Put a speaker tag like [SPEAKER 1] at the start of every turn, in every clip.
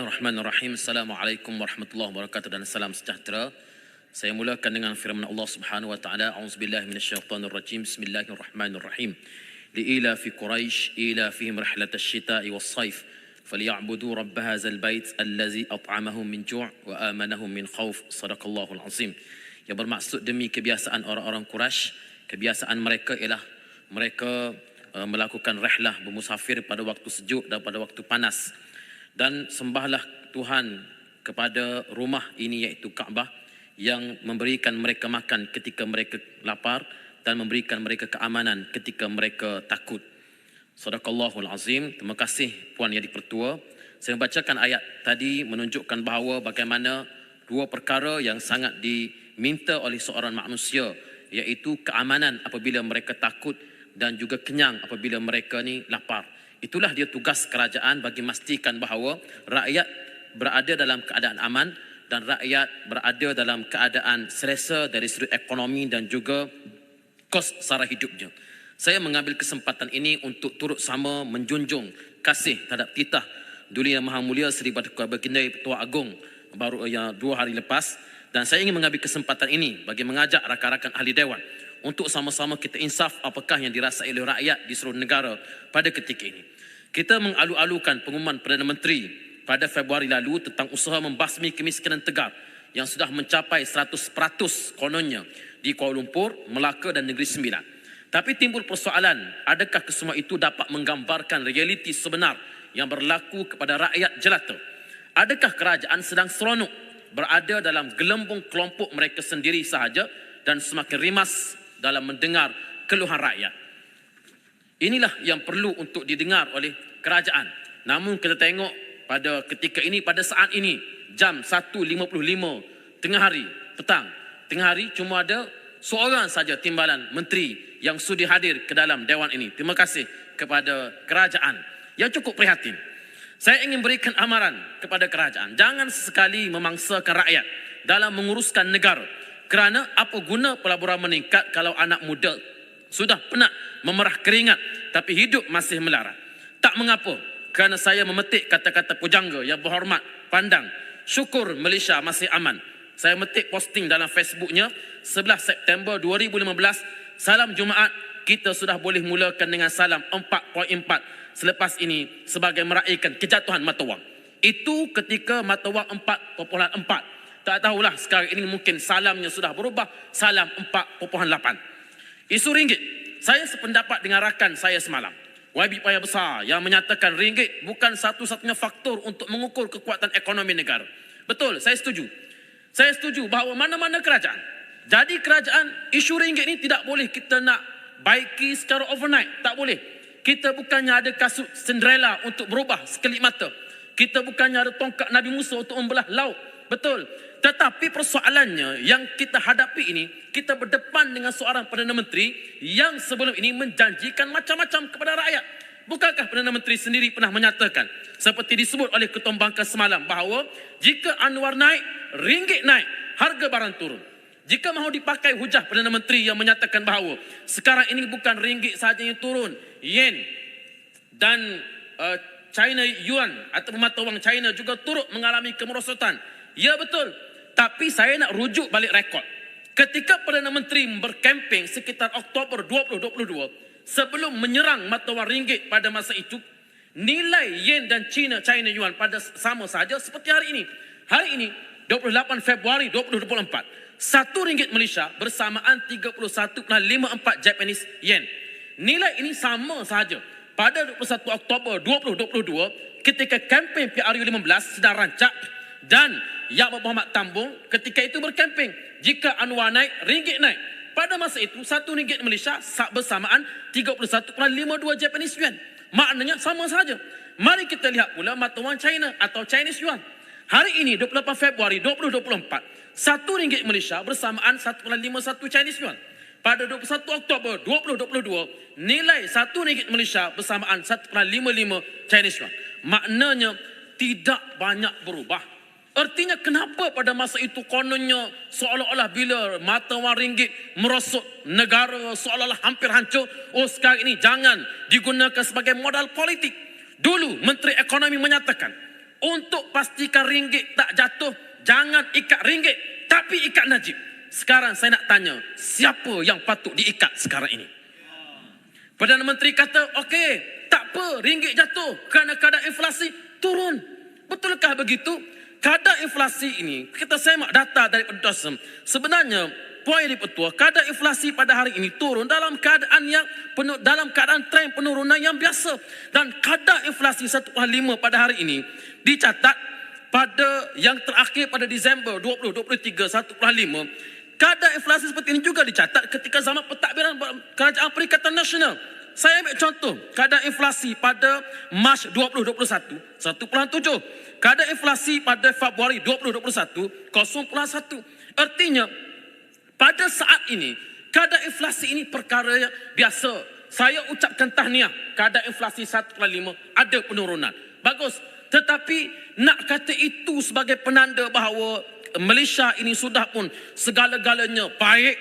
[SPEAKER 1] Bismillahirrahmanirrahim. Assalamualaikum warahmatullahi wabarakatuh dan salam sejahtera. Saya mulakan dengan firman Allah Subhanahu wa taala, A'udzubillahi minasyaitonirrajim. Bismillahirrahmanirrahim. Liila fi Quraisy ila fihim rihlatash shita'i was-sayf falyabudu rabb hadzal bait allazi at'amahum min ju' wa amanahum min khauf. Shadaqallahul azim. Yang bermaksud demi kebiasaan orang-orang Quraisy, kebiasaan mereka ialah mereka melakukan rihlah bermusafir pada waktu sejuk dan pada waktu panas. Dan sembahlah Tuhan kepada rumah ini iaitu Kaabah yang memberikan mereka makan ketika mereka lapar dan memberikan mereka keamanan ketika mereka takut. Sadaqallahul azim. Terima kasih Puan Yang di-Pertua. Saya membacakan ayat tadi menunjukkan bahawa bagaimana dua perkara yang sangat diminta oleh seorang manusia, iaitu keamanan apabila mereka takut dan juga kenyang apabila mereka ni lapar. Itulah dia tugas kerajaan bagi memastikan bahawa rakyat berada dalam keadaan aman dan rakyat berada dalam keadaan selesa dari sudut ekonomi dan juga kos sara hidupnya. Saya mengambil kesempatan ini untuk turut sama menjunjung kasih terhadap titah Duli Yang Maha Mulia Seri Paduka Baginda Petua Agong baru 2 hari lepas, dan saya ingin mengambil kesempatan ini bagi mengajak rakan-rakan ahli dewan untuk sama-sama kita insaf apakah yang dirasai oleh rakyat di seluruh negara pada ketika ini. Kita mengalu-alukan pengumuman Perdana Menteri pada Februari lalu tentang usaha membasmi kemiskinan tegar yang sudah mencapai 100% kononnya di Kuala Lumpur, Melaka dan Negeri Sembilan. Tapi timbul persoalan, adakah kesemua itu dapat menggambarkan realiti sebenar yang berlaku kepada rakyat jelata? Adakah kerajaan sedang seronok berada dalam gelembung kelompok mereka sendiri sahaja dan semakin rimas dalam mendengar keluhan rakyat? Inilah yang perlu untuk didengar oleh kerajaan. Namun kita tengok pada ketika ini, pada saat ini, jam 1.55 tengah hari petang, tengah hari cuma ada seorang saja timbalan menteri yang sudi hadir ke dalam dewan ini. Terima kasih kepada kerajaan yang cukup prihatin. Saya ingin berikan amaran kepada kerajaan, jangan sesekali memangsakan rakyat dalam menguruskan negara. Kerana apa guna pelaburan meningkat kalau anak muda sudah penat memerah keringat tapi hidup masih melarat. Tak mengapa, kerana saya memetik kata-kata pujangga yang berhormat pandang, syukur Malaysia masih aman. Saya metik posting dalam Facebooknya 11 September 2015, salam Jumaat kita sudah boleh mulakan dengan salam 4.4 selepas ini sebagai meraihkan kejatuhan mata wang. Itu ketika mata wang 4.4. Tak tahulah sekarang ini mungkin salamnya sudah berubah, salam 4.8. Isu ringgit, saya sependapat dengan rakan saya semalam, YB Paya Besar, yang menyatakan ringgit bukan satu-satunya faktor untuk mengukur kekuatan ekonomi negara. Betul, saya setuju. Saya setuju bahawa mana-mana kerajaan. Jadi kerajaan, isu ringgit ini tidak boleh kita nak baiki secara overnight. Tak boleh. Kita bukannya ada kasut Cinderella untuk berubah sekelip mata. Kita bukannya ada tongkat Nabi Musa untuk membelah laut. Betul. Tetapi persoalannya yang kita hadapi ini, kita berdepan dengan seorang Perdana Menteri yang sebelum ini menjanjikan macam-macam kepada rakyat. Bukankah Perdana Menteri sendiri pernah menyatakan, seperti disebut oleh Ketua Bangkas semalam, bahawa jika Anwar naik, ringgit naik, harga barang turun. Jika mahu dipakai hujah Perdana Menteri yang menyatakan bahawa sekarang ini bukan ringgit sahaja yang turun, yen dan China Yuan atau mata wang China juga turut mengalami kemerosotan. Ya betul. Tapi saya nak rujuk balik rekod. Ketika Perdana Menteri berkemping sekitar Oktober 2022, sebelum menyerang mata wang ringgit pada masa itu, nilai yen dan China Yuan pada sama saja seperti hari ini. Hari ini 28 Februari 2024, satu ringgit Malaysia bersamaan 31.54 Japanese yen. Nilai ini sama sahaja pada 21 Oktober 2022 ketika kempen PRU15 sedang rancak, dan Yaakob Mohamed Tambung ketika itu berkemping, jika Anwar naik, ringgit naik. Pada masa itu, satu ringgit Malaysia bersamaan 31.52 Japanese yuan. Maknanya sama saja. Mari kita lihat pula mata wang China atau Chinese yuan. Hari ini 28 Februari 2024, satu ringgit Malaysia bersamaan 1.51 Chinese yuan. Pada 21 Oktober 2022, nilai satu ringgit Malaysia bersamaan 1.55 Chinese yuan. Maknanya tidak banyak berubah. Artinya kenapa pada masa itu kononnya seolah-olah bila mata wang ringgit merosot, negara seolah-olah hampir hancur. Oh, sekarang ini jangan digunakan sebagai modal politik. Dulu Menteri Ekonomi menyatakan Untuk pastikan ringgit tak jatuh, jangan ikat ringgit, tapi ikat Najib. Sekarang saya nak tanya, siapa yang patut diikat sekarang ini? Perdana Menteri kata, okey, tak apa, ringgit jatuh kerana kadar inflasi turun. Betulkah begitu? Kadar inflasi ini, kita semak data daripada DOSM. Sebenarnya, poin di Petua, kadar inflasi pada hari ini turun dalam keadaan trend penurunan yang biasa. Dan kadar inflasi 1.5 pada hari ini dicatat pada yang terakhir pada Disember 2023 1.5. Kadar inflasi seperti ini juga dicatat ketika zaman pentadbiran Kerajaan Perikatan Nasional. Saya ambil contoh kadar inflasi pada Mac 2021 1.7. Kadar inflasi pada Februari 2021 0.1. Artinya pada saat ini kadar inflasi ini perkara yang biasa. Saya ucapkan tahniah, kadar inflasi 1.5 ada penurunan. Bagus. Tetapi nak kata itu sebagai penanda bahawa Malaysia ini sudah pun segala-galanya baik,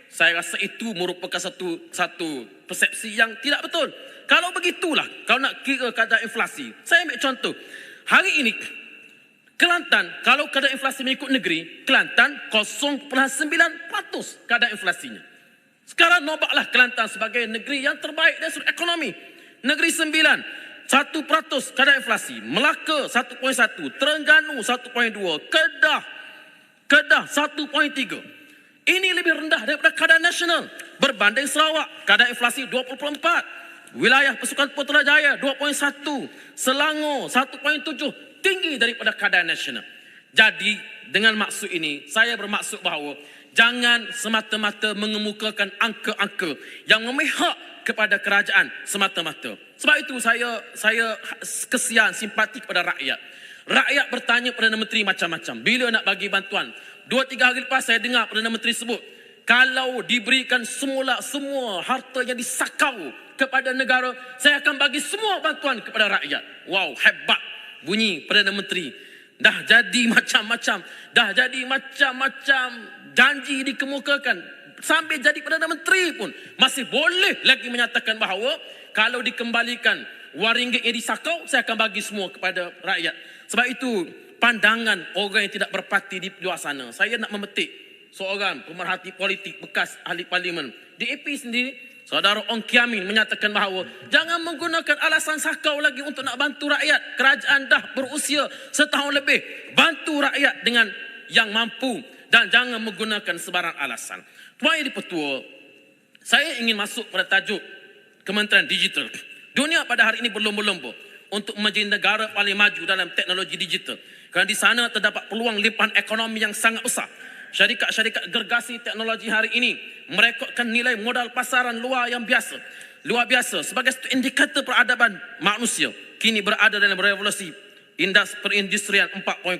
[SPEAKER 1] saya rasa itu merupakan satu persepsi yang tidak betul. Kalau begitulah, kalau nak kira kadar inflasi, saya ambil contoh. Hari ini Kelantan, kalau kadar inflasi mengikut negeri, Kelantan 0.9% kadar inflasinya. Sekarang nobaklah Kelantan sebagai negeri yang terbaik dari sudut ekonomi. Negeri Sembilan 1% kadar inflasi, Melaka 1.1, Terengganu 1.2, Kedah 1.3. Ini lebih rendah daripada kadar nasional. Berbanding Sarawak, kadar inflasi 20.4. Wilayah Pasukan Putrajaya 2.1, Selangor 1.7, tinggi daripada kadar nasional. Jadi dengan maksud ini, saya bermaksud bahawa jangan semata-mata mengemukakan angka-angka yang memihak kepada kerajaan semata-mata. Sebab itu saya kesian simpati kepada rakyat. Rakyat bertanya Perdana Menteri macam-macam. Bila nak bagi bantuan? 2-3 hari lepas saya dengar Perdana Menteri sebut, kalau diberikan semua harta yang disakau kepada negara, saya akan bagi semua bantuan kepada rakyat. Wow, hebat bunyi Perdana Menteri. Dah jadi macam-macam janji dikemukakan. Sambil jadi Perdana Menteri pun masih boleh lagi menyatakan bahawa kalau dikembalikan wang ringgit yang disakau, saya akan bagi semua kepada rakyat. Sebab itu pandangan orang yang tidak berparti di luar sana. Saya nak memetik seorang pemerhati politik bekas ahli parlimen DAP sendiri, Saudara Ong Kiamin, menyatakan bahawa jangan menggunakan alasan sakau lagi untuk nak bantu rakyat. Kerajaan dah berusia setahun lebih. Bantu rakyat dengan yang mampu dan jangan menggunakan sebarang alasan. Tuan Yang di-Pertua, saya ingin masuk pada tajuk Kementerian Digital. Dunia pada hari ini berlomba-lomba untuk menjadi negara paling maju dalam teknologi digital. Kerana di sana terdapat peluang limpahan ekonomi yang sangat besar. Syarikat-syarikat gergasi teknologi hari ini merekodkan nilai modal pasaran luar biasa sebagai satu indikator peradaban manusia kini berada dalam revolusi perindustrian 4.0.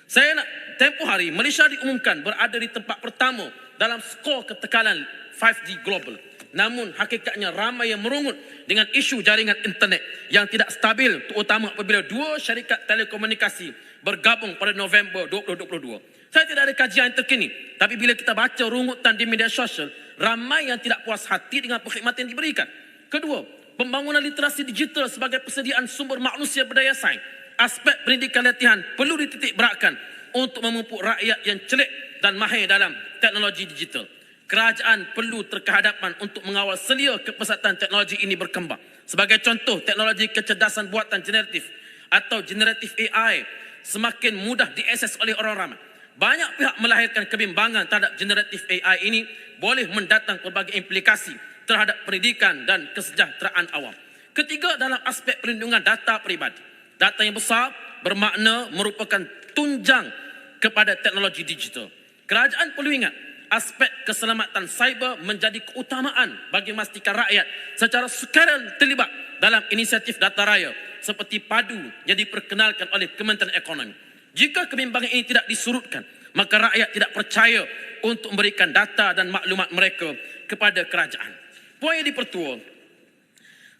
[SPEAKER 1] Saya nak tempoh hari Malaysia diumumkan berada di tempat pertama dalam skor ketekanan 5G global. Namun hakikatnya ramai yang merungut dengan isu jaringan internet yang tidak stabil, terutama apabila dua syarikat telekomunikasi bergabung pada November 2022. Saya tidak ada kajian yang terkini, tapi bila kita baca rungutan di media sosial, ramai yang tidak puas hati dengan perkhidmatan yang diberikan. Kedua, pembangunan literasi digital sebagai persediaan sumber manusia berdaya saing. Aspek pendidikan latihan perlu dititik beratkan untuk memupuk rakyat yang celik dan mahir dalam teknologi digital. Kerajaan perlu terkehadapan untuk mengawal selia kepesatan teknologi ini berkembang. Sebagai contoh, teknologi kecerdasan buatan generatif atau generative AI semakin mudah diakses oleh orang ramai. Banyak pihak melahirkan kebimbangan terhadap generative AI ini boleh mendatang pelbagai implikasi terhadap pendidikan dan kesejahteraan awam. Ketiga, dalam aspek perlindungan data peribadi. Data yang besar bermakna merupakan tunjang kepada teknologi digital. Kerajaan perlu ingat, aspek keselamatan cyber menjadi keutamaan bagi memastikan rakyat secara sukarela terlibat dalam inisiatif data raya seperti PADU yang diperkenalkan oleh Kementerian Ekonomi. Jika kebimbangan ini tidak disurutkan, maka rakyat tidak percaya untuk memberikan data dan maklumat mereka kepada kerajaan. Puan Yang di-Pertua,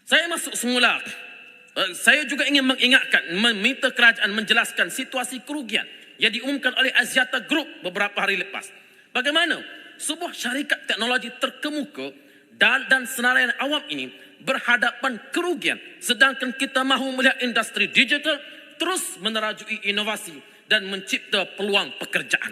[SPEAKER 1] saya masuk semula. Saya juga ingin mengingatkan, meminta kerajaan menjelaskan situasi kerugian yang diumumkan oleh Axiata Group beberapa hari lepas. Bagaimana sebuah syarikat teknologi terkemuka dan senarai awam ini berhadapan kerugian, sedangkan kita mahu melihat industri digital terus menerajui inovasi dan mencipta peluang pekerjaan.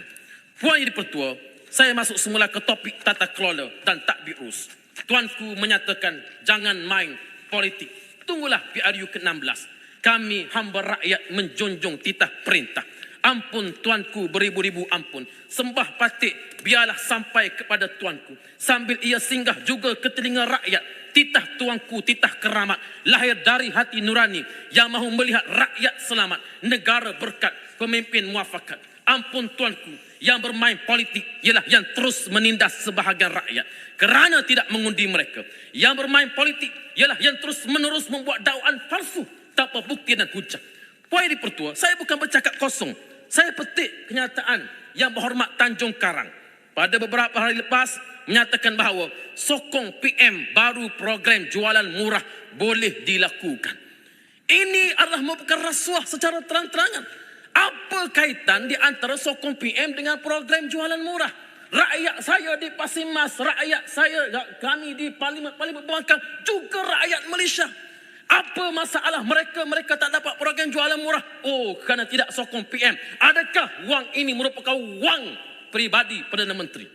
[SPEAKER 1] Puan Yang di-Pertua, saya masuk semula ke topik tata kelola dan tadbir urus. Tuanku menyatakan jangan main politik. Tunggulah PRU ke-16. Kami hamba rakyat menjunjung titah perintah. Ampun tuanku beribu-ribu ampun. Sembah patik biarlah sampai kepada tuanku. Sambil ia singgah juga ke telinga rakyat. Titah tuanku, titah keramat. Lahir dari hati nurani yang mahu melihat rakyat selamat. Negara berkat, pemimpin muafakat. Ampun tuanku, yang bermain politik ialah yang terus menindas sebahagian rakyat kerana tidak mengundi mereka. Yang bermain politik ialah yang terus menerus membuat dakwaan palsu tanpa bukti dan hujah. Puan Yang di-Pertua, saya bukan bercakap kosong. Saya petik kenyataan Yang Berhormat Tanjung Karang pada beberapa hari lepas menyatakan bahawa sokong PM baru program jualan murah boleh dilakukan. Ini adalah merupakan rasuah secara terang-terangan. Apa kaitan di antara sokong PM dengan program jualan murah? Rakyat saya di Pasir Mas, rakyat saya, kami di Parlimen Pembangkang, juga rakyat Malaysia. Apa masalah mereka? Mereka tak dapat program jualan murah. Oh, kerana tidak sokong PM. Adakah wang ini merupakan wang peribadi Perdana Menteri?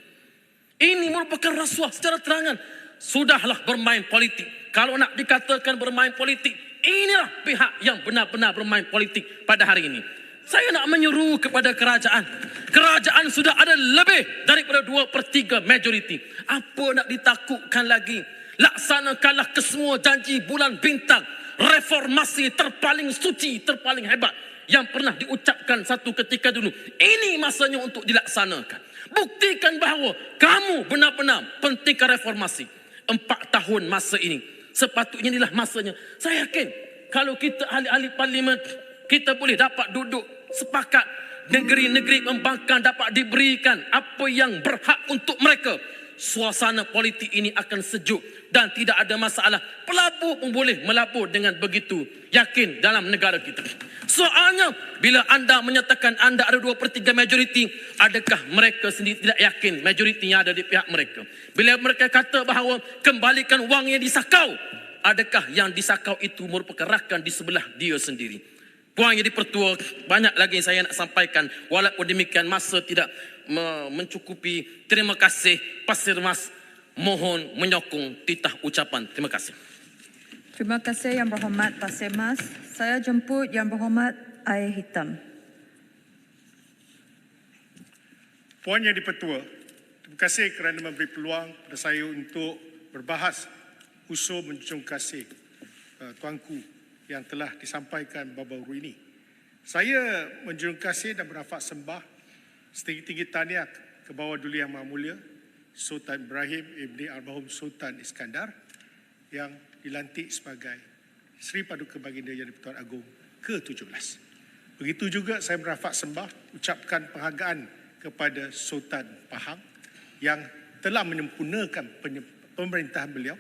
[SPEAKER 1] Ini merupakan rasuah secara terangan. Sudahlah bermain politik. Kalau nak dikatakan bermain politik, inilah pihak yang benar-benar bermain politik pada hari ini. Saya nak menyeru kepada kerajaan. Kerajaan sudah ada lebih daripada 2/3 majoriti. Apa nak ditakutkan lagi? Laksanakanlah kesemua janji bulan bintang. Reformasi terpaling suci, terpaling hebat yang pernah diucapkan satu ketika dulu. Ini masanya untuk dilaksanakan. Buktikan bahawa kamu benar-benar pentingkan reformasi. 4 tahun masa ini. Sepatutnya inilah masanya. Saya yakin kalau kita ahli-ahli parlimen, kita boleh dapat duduk sepakat. Negeri-negeri pembangkang dapat diberikan apa yang berhak untuk mereka. Suasana politik ini akan sejuk dan tidak ada masalah. Pelabur pun boleh melabur dengan begitu yakin dalam negara kita. Soalnya, bila anda menyatakan anda ada 2/3 majoriti, adakah mereka sendiri tidak yakin majoritinya ada di pihak mereka? Bila mereka kata bahawa kembalikan wang yang disakau, adakah yang disakau itu merupakan rakan di sebelah dia sendiri? Puan Yang di-Pertua, banyak lagi saya nak sampaikan. Walaupun demikian masa tidak mencukupi. Terima kasih Pasir Mas. Mohon menyokong titah ucapan. Terima kasih.
[SPEAKER 2] Terima kasih Yang Berhormat Pasir Mas. Saya jemput Yang Berhormat Air Hitam.
[SPEAKER 3] Puan Yang di-Pertua, terima kasih kerana memberi peluang kepada saya untuk berbahas usul menjunjung kasih tuanku yang telah disampaikan baru-baru ini. Saya menjunjung kasih dan bernafas sembah setinggi-tinggi tahniah ke bawah Duli Yang Maha Mulia Sultan Ibrahim Ibni Almarhum Sultan Iskandar yang dilantik sebagai Seri Paduka Baginda Yang di-Pertuan Agong ke-17. Begitu juga saya bernafas sembah ucapkan penghargaan kepada Sultan Pahang yang telah menyempurnakan pemerintahan beliau